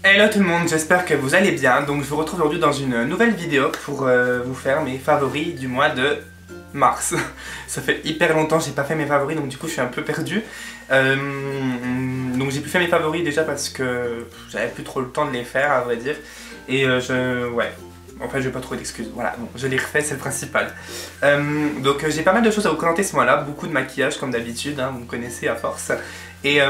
Hello tout le monde, j'espère que vous allez bien. Donc je vous retrouve aujourd'hui dans une nouvelle vidéo pour vous faire mes favoris du mois de mars. Ça fait hyper longtemps que j'ai pas fait mes favoris, donc du coup je suis un peu perdu. Donc j'ai pu faire mes favoris déjà parce que j'avais plus trop le temps de les faire à vrai dire. Et ouais, en fait j'ai pas trop d'excuses, voilà, bon, je les refais, c'est le principal. Donc j'ai pas mal de choses à vous présenter ce mois-là, beaucoup de maquillage comme d'habitude, hein, vous me connaissez à force. Et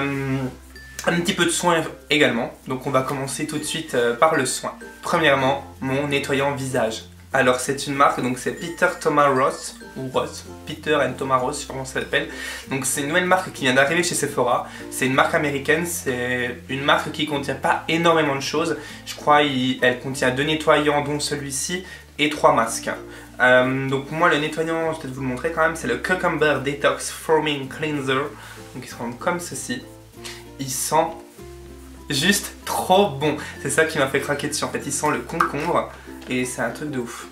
un petit peu de soin également, donc on va commencer tout de suite par le soin. Premièrement, mon nettoyant visage. Alors c'est une marque, donc c'est Peter Thomas Ross, ou Ross, Peter and Thomas Ross, je sais pas comment ça s'appelle. Donc c'est une nouvelle marque qui vient d'arriver chez Sephora. C'est une marque américaine, c'est une marque qui contient pas énormément de choses. Je crois elle contient 2 nettoyants dont celui-ci et 3 masques. Donc moi le nettoyant, je vais peut-être vous le montrer quand même, c'est le Cucumber Detox Foaming Cleanser. Donc il se rend comme ceci. Il sent juste trop bon. C'est ça qui m'a fait craquer dessus en fait. Il sent le concombre et c'est un truc de ouf.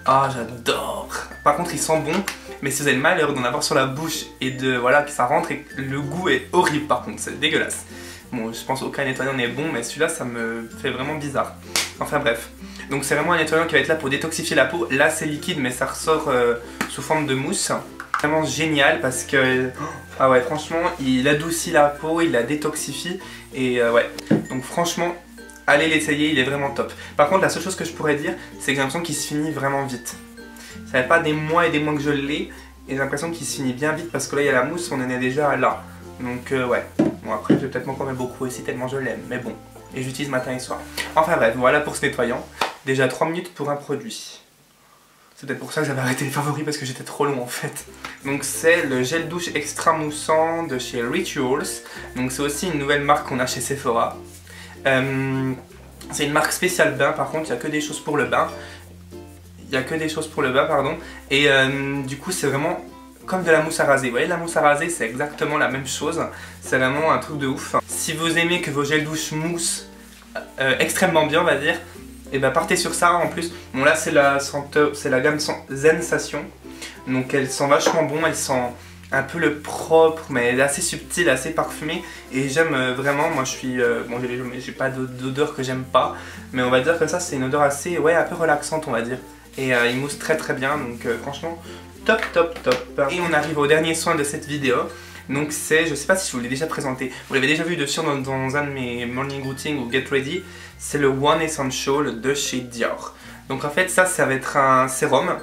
Ah, j'adore. Par contre il sent bon, mais si vous avez le malheur d'en avoir sur la bouche et de voilà que ça rentre, et le goût est horrible par contre, c'est dégueulasse. Bon, je pense aucun nettoyant n'est bon, mais celui-là ça me fait vraiment bizarre. Enfin bref. Donc c'est vraiment un nettoyant qui va être là pour détoxifier la peau. Là c'est liquide mais ça ressort sous forme de mousse. Vraiment génial parce que ah ouais, franchement il adoucit la peau, il la détoxifie et ouais, donc franchement allez l'essayer, il est vraiment top. Par contre la seule chose que je pourrais dire c'est que j'ai l'impression qu'il se finit vraiment vite. Ça fait pas des mois et des mois que je l'ai et j'ai l'impression qu'il se finit bien vite parce que là il y a la mousse, on en est déjà là. Donc ouais, bon après je vais peut-être m'en coller beaucoup aussi tellement je l'aime, mais bon, et j'utilise matin et soir. Enfin bref, voilà pour ce nettoyant. Déjà 3 minutes pour un produit. C'est peut-être pour ça que j'avais arrêté les favoris parce que j'étais trop long en fait. Donc c'est le gel douche extra moussant de chez Rituals. Donc c'est aussi une nouvelle marque qu'on a chez Sephora. C'est une marque spéciale bain, par contre il n'y a que des choses pour le bain. Pardon. Et du coup c'est vraiment comme de la mousse à raser. Vous voyez la mousse à raser c'est exactement la même chose. C'est vraiment un truc de ouf. Si vous aimez que vos gels douche moussent extrêmement bien on va dire, et bah partez sur ça en plus. Bon là c'est la gamme Sensation. Donc elle sent vachement bon, elle sent un peu le propre mais elle est assez subtile, assez parfumée. Et j'aime vraiment, moi je suis, bon j'ai pas d'odeur que j'aime pas. Mais on va dire que ça c'est une odeur assez, ouais un peu relaxante on va dire. Et il mousse très très bien donc franchement top top top. Et on arrive au dernier soin de cette vidéo. Donc c'est, je sais pas si je vous l'ai déjà présenté, vous l'avez déjà vu dessus dans un de mes morning routines ou get ready, c'est le One Essential de chez Dior. Donc en fait ça va être un sérum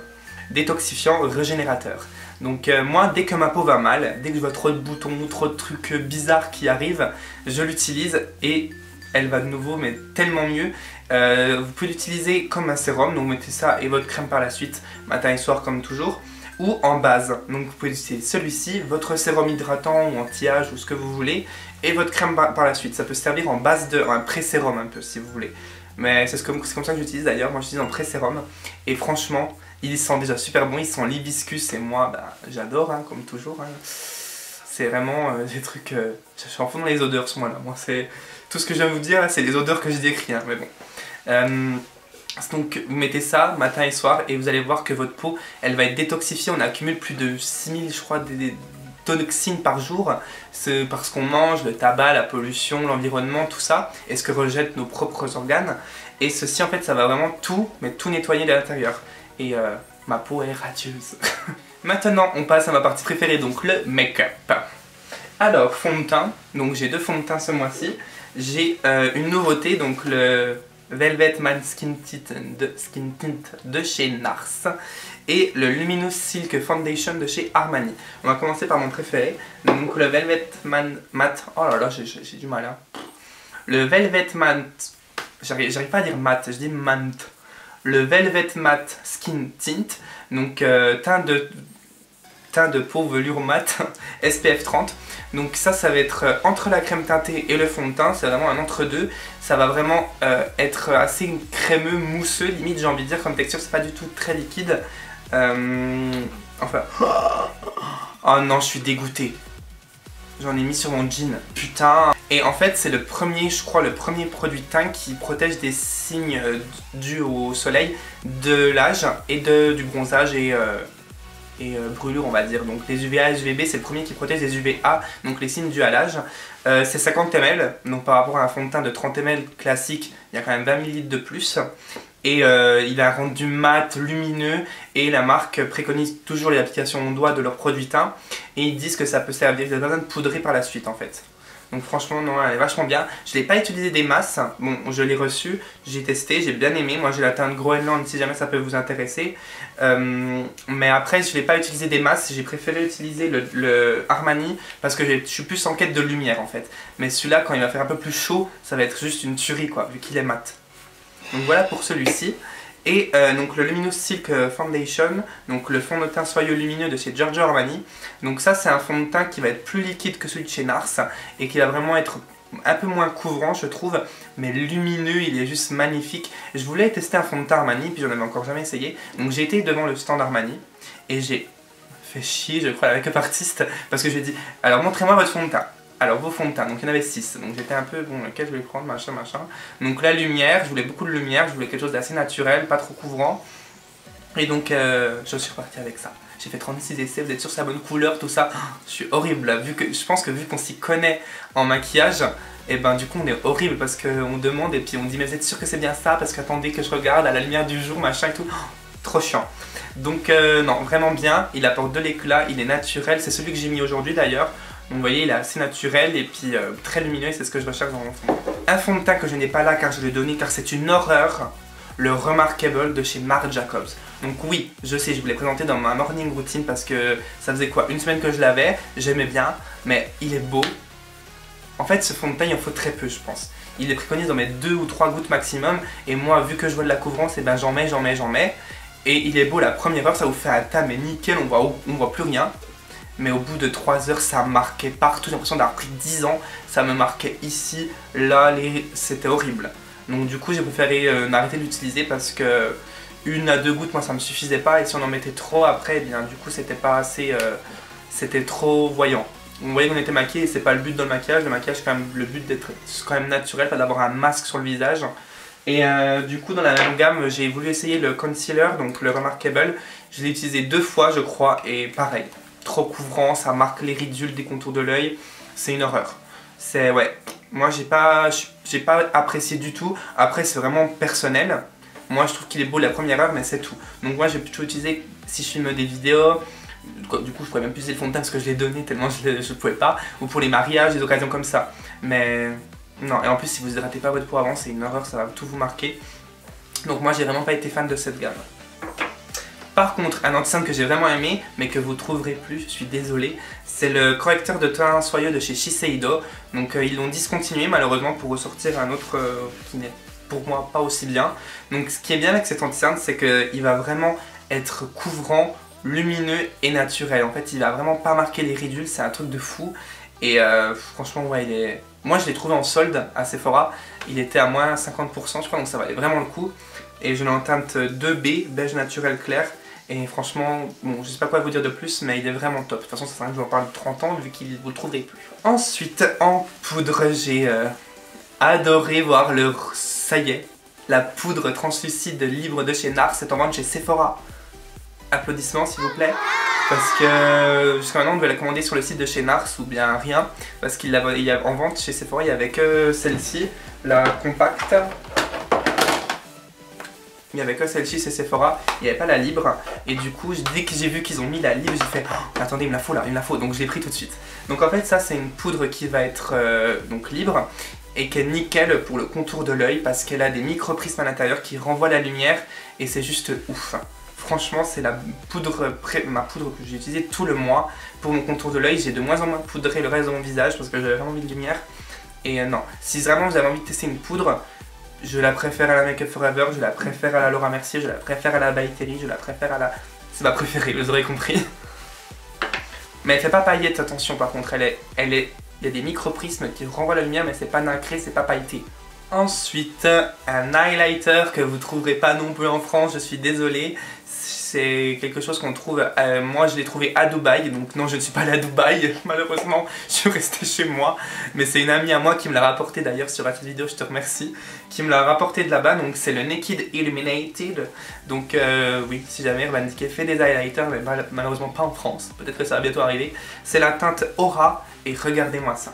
détoxifiant régénérateur. Donc moi dès que ma peau va mal, dès que je vois trop de boutons ou trop de trucs bizarres qui arrivent, je l'utilise et elle va de nouveau mais tellement mieux. Vous pouvez l'utiliser comme un sérum, donc vous mettez ça et votre crème par la suite, matin et soir comme toujours. Ou en base, donc vous pouvez utiliser celui-ci, votre sérum hydratant ou anti-âge ou ce que vous voulez, et votre crème par la suite. Ça peut servir en base de un pré-sérum un peu si vous voulez. Mais c'est comme ça que j'utilise d'ailleurs, moi j'utilise en pré-sérum. Et franchement, il sent déjà super bon, il sent l'hibiscus et moi bah, j'adore hein, comme toujours. Hein. C'est vraiment des trucs, je suis en fond dans les odeurs ce mois-là. Moi c'est tout ce que je viens de vous dire, c'est les odeurs que j'ai décrites, hein, mais bon. Donc vous mettez ça matin et soir et vous allez voir que votre peau elle va être détoxifiée. On accumule plus de 6000 je crois des toxines par jour. C'est parce qu'on mange, le tabac, la pollution, l'environnement, tout ça et ce que rejettent nos propres organes. Et ceci en fait ça va vraiment tout nettoyer de l'intérieur. Et ma peau est radieuse. Maintenant on passe à ma partie préférée, donc le make-up. Alors fond de teint, donc j'ai 2 fonds de teint ce mois-ci. J'ai une nouveauté, donc le Velvet Matte Skin Tint de chez NARS et le Luminous Silk Foundation de chez Armani. On va commencer par mon préféré, donc le Velvet Matte, oh là là j'ai du mal hein. Le Velvet Matte, j'arrive pas à dire matte, je dis matte. Le Velvet Matte Skin Tint, donc teint de peau velours mat SPF 30. Donc ça va être entre la crème teintée et le fond de teint, c'est vraiment un entre-deux. Ça va vraiment être assez crémeux, mousseux, limite j'ai envie de dire comme texture, c'est pas du tout très liquide. Enfin... Oh non, je suis dégoûté. J'en ai mis sur mon jean, putain. Et en fait c'est le premier, je crois, le premier produit teint qui protège des signes dus au soleil, de l'âge et du bronzage et brûlure on va dire. Donc les UVA et UVB c'est le premier qui protège les UVA, donc les signes dus à l'âge. C'est 50 ml, donc par rapport à un fond de teint de 30 ml classique, il y a quand même 20 ml de plus. Et il a un rendu mat, lumineux, et la marque préconise toujours les applications au doigt de leurs produits teints. Et ils disent que ça peut servir, vous avez besoin de poudrer par la suite en fait. Donc franchement non, elle est vachement bien. Je n'ai pas utilisé des masses, bon je l'ai reçu, j'ai testé, j'ai bien aimé. Moi j'ai la teinte Groenland si jamais ça peut vous intéresser. Mais après je n'ai pas utilisé des masses, j'ai préféré utiliser le Armani parce que je suis plus en quête de lumière en fait. Mais celui-là quand il va faire un peu plus chaud, ça va être juste une tuerie quoi, vu qu'il est mat. Donc voilà pour celui-ci. Et donc le Luminous Silk Foundation, donc le fond de teint soyeux lumineux de chez Giorgio Armani. Donc ça c'est un fond de teint qui va être plus liquide que celui de chez Nars et qui va vraiment être un peu moins couvrant je trouve, mais lumineux, il est juste magnifique. Je voulais tester un fond de teint Armani puis j'en avais encore jamais essayé. Donc j'ai été devant le stand Armani et j'ai fait chier je crois la make-up artiste parce que j'ai dit alors montrez-moi votre fond de teint. Alors vos fonds de teint, donc il y en avait 6, donc j'étais un peu, bon, lequel je vais prendre, machin. Donc la lumière, je voulais beaucoup de lumière, je voulais quelque chose d'assez naturel, pas trop couvrant. Et donc je suis reparti avec ça. J'ai fait 36 essais, vous êtes sûr que c'est la bonne couleur, tout ça. Je suis horrible là, je pense que vu qu'on s'y connaît en maquillage, et ben du coup on est horrible parce qu'on demande et puis on dit mais vous êtes sûr que c'est bien ça parce qu'attendez que je regarde à la lumière du jour, machin et tout. Trop chiant. Donc non, vraiment bien, il apporte de l'éclat, il est naturel, c'est celui que j'ai mis aujourd'hui d'ailleurs. Donc vous voyez il est assez naturel et puis très lumineux, c'est ce que je recherche dans mon fond. Un fond de teint que je n'ai pas là car je l'ai donné car c'est une horreur, le Remarkable de chez Marc Jacobs. Donc oui, je sais, je vous l'ai présenté dans ma morning routine parce que ça faisait quoi, une semaine que je l'avais, j'aimais bien, mais il est beau. En fait ce fond de teint il en faut très peu je pense. Il est préconisé d'en mettre 2 ou 3 gouttes maximum et moi vu que je vois de la couvrance, et ben j'en mets. Et il est beau, la première heure ça vous fait un teint mais nickel, on voit plus rien. Mais au bout de 3 heures, ça marquait partout. J'ai l'impression d'avoir pris 10 ans. Ça me marquait ici, là, c'était horrible. Donc du coup, j'ai préféré m'arrêter de l'utiliser parce que 1 à 2 gouttes, moi, ça me suffisait pas. Et si on en mettait trop après, eh bien du coup, c'était pas assez... c'était trop voyant. Vous voyez qu'on était maquillé et c'est pas le but dans le maquillage. Le maquillage, c'est quand même le but d'être quand même naturel, pas d'avoir un masque sur le visage. Et du coup, dans la même gamme, j'ai voulu essayer le concealer, donc le Remarkable. Je l'ai utilisé 2 fois, je crois, et pareil. Trop couvrant, ça marque les ridules des contours de l'œil, c'est une horreur. C'est ouais, moi j'ai pas apprécié du tout. Après c'est vraiment personnel. Moi je trouve qu'il est beau la première heure mais c'est tout. Donc moi j'ai plutôt utilisé si je filme des vidéos. Du coup je pourrais même plus utiliser le fond de teint parce que je l'ai donné tellement je pouvais pas. Ou pour les mariages, des occasions comme ça. Mais non, et en plus si vous hydratez pas votre peau avant c'est une horreur, ça va tout vous marquer. Donc moi j'ai vraiment pas été fan de cette gamme. Par contre, un anti-cerne que j'ai vraiment aimé, mais que vous trouverez plus, je suis désolé, c'est le correcteur de teint soyeux de chez Shiseido. Donc ils l'ont discontinué malheureusement pour ressortir un autre qui n'est pour moi pas aussi bien. Donc ce qui est bien avec cet anti-cerne, c'est qu'il va vraiment être couvrant, lumineux et naturel. En fait, il va vraiment pas marquer les ridules, c'est un truc de fou. Et franchement, ouais, moi je l'ai trouvé en solde à Sephora, il était à moins 50% je crois, donc ça valait vraiment le coup. Et je l'ai en teinte 2B, beige naturel clair. Et franchement, bon, je sais pas quoi vous dire de plus, mais il est vraiment top. De toute façon, ça sert à rien que je vous en parle de 30 ans, vu qu'il vous le trouverez plus. Ensuite, en poudre, j'ai adoré voir ça y est, la poudre translucide libre de chez Nars est en vente chez Sephora. Applaudissements s'il vous plaît. Parce que jusqu'à maintenant, on devait la commander sur le site de chez Nars ou bien rien. Parce qu'il y a en vente chez Sephora, il n'y avait que celle-ci, la compacte. Il n'y avait que celle-ci, c'est Sephora, il n'y avait pas la libre. Et du coup, dès que j'ai vu qu'ils ont mis la libre, j'ai fait oh, attendez, il me la faut là, il me la faut. Donc je l'ai pris tout de suite. Donc en fait, ça c'est une poudre qui va être donc libre et qui est nickel pour le contour de l'œil parce qu'elle a des micro-prismes à l'intérieur qui renvoient la lumière et c'est juste ouf. Franchement, c'est ma poudre que j'ai utilisée tout le mois pour mon contour de l'œil. J'ai de moins en moins poudré le reste de mon visage parce que j'avais vraiment envie de lumière. Et non, si vraiment vous avez envie de tester une poudre, je la préfère à la Make Up Forever, je la préfère à la Laura Mercier, je la préfère à la By Terry, je la préfère à la... C'est ma préférée, vous aurez compris. Mais elle fait pas paillette, attention par contre, il y a des micro-prismes qui renvoient la lumière mais c'est pas nacré, c'est pas pailleté. Ensuite, un highlighter que vous trouverez pas non plus en France, je suis désolé. c'est quelque chose qu'on trouve, moi je l'ai trouvé à Dubaï, donc non je ne suis pas allé à Dubaï, malheureusement je suis resté chez moi, mais c'est une amie à moi qui me l'a rapporté d'ailleurs sur cette vidéo, je te remercie, qui me l'a rapporté de là-bas, donc c'est le Naked Illuminated, donc oui, si jamais Urban Decay fait des highlighters, mais malheureusement pas en France, peut-être que ça va bientôt arriver, c'est la teinte Aura, et regardez-moi ça.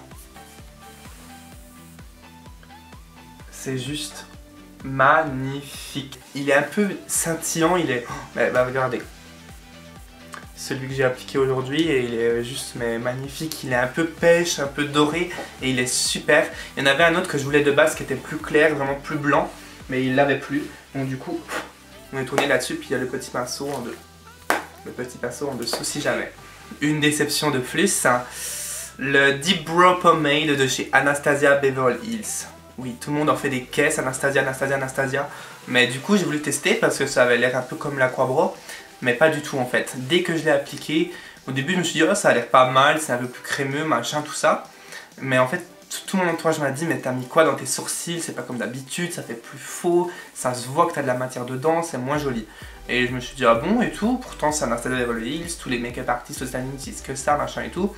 C'est juste magnifique. Il est un peu scintillant, il est... bah regardez. Celui que j'ai appliqué aujourd'hui et il est juste magnifique. Il est un peu pêche, un peu doré et il est super. Il y en avait un autre que je voulais de base qui était plus clair, vraiment plus blanc, mais il l'avait plus. Donc du coup, on est tourné là-dessus puis il y a le petit pinceau en deux. Le petit pinceau en dessous si jamais. Une déception de plus, hein. Le Deep Brow Pomade de chez Anastasia Beverly Hills. Oui, tout le monde en fait des caisses, Anastasia. Mais du coup, j'ai voulu tester parce que ça avait l'air un peu comme l'Aquabro. Mais pas du tout en fait. Dès que je l'ai appliqué, au début, je me suis dit, oh, ça a l'air pas mal, c'est un peu plus crémeux, machin, tout ça. Mais en fait, tout mon entourage m'a dit, mais t'as mis quoi dans tes sourcils? C'est pas comme d'habitude, ça fait plus faux, ça se voit que t'as de la matière dedans, c'est moins joli. Et je me suis dit, ah bon, et tout. Pourtant, c'est Anastasia Beverly Hills, tous les make-up artistes aux États-Unis utilisent que ça, machin et tout.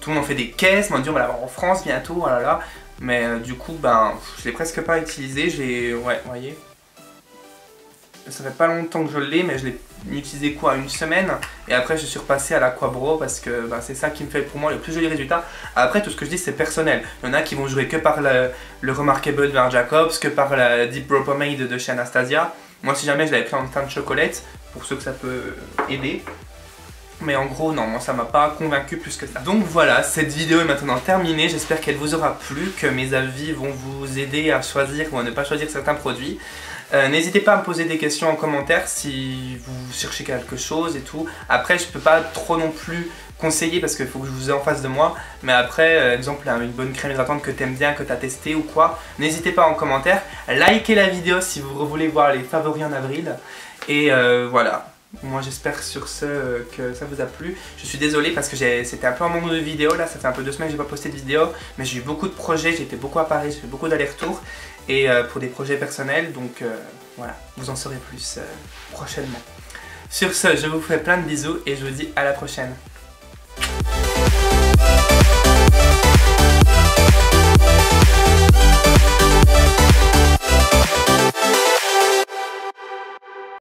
Tout le monde en fait des caisses, on m'a dit, on va l'avoir en France bientôt, oh là là. Mais du coup, ben, je l'ai presque pas utilisé, ouais, vous voyez. Ça fait pas longtemps que je l'ai, mais je l'ai utilisé quoi, une semaine. Et après, je suis repassé à l'Aquabro parce que ben, c'est ça qui me fait pour moi le plus joli résultat. Après, tout ce que je dis, c'est personnel. Il y en a qui vont jouer que par le Remarkable de Marc Jacobs, que par la Deep Brow Pomade de chez Anastasia. Moi, si jamais je l'avais pris en teinte chocolate, pour ceux que ça peut aider. Mais en gros, non, moi ça m'a pas convaincu plus que ça. Donc voilà, cette vidéo est maintenant terminée. J'espère qu'elle vous aura plu, que mes avis vont vous aider à choisir ou à ne pas choisir certains produits. N'hésitez pas à me poser des questions en commentaire si vous cherchez quelque chose et tout. Après, je peux pas trop non plus conseiller parce qu'il faut que je vous ai en face de moi. Mais après, exemple, une bonne crème hydratante que t'aimes bien, que t'as testé ou quoi, n'hésitez pas en commentaire. Likez la vidéo si vous voulez voir les favoris en avril. Et voilà. Moi j'espère sur ce que ça vous a plu. Je suis désolé parce que c'était un peu un moment de vidéo là, ça fait un peu 2 semaines que j'ai pas posté de vidéo. Mais j'ai eu beaucoup de projets, j'ai été beaucoup à Paris, j'ai fait beaucoup d'allers-retours. Et pour des projets personnels, donc voilà, vous en saurez plus prochainement. Sur ce, je vous fais plein de bisous et je vous dis à la prochaine.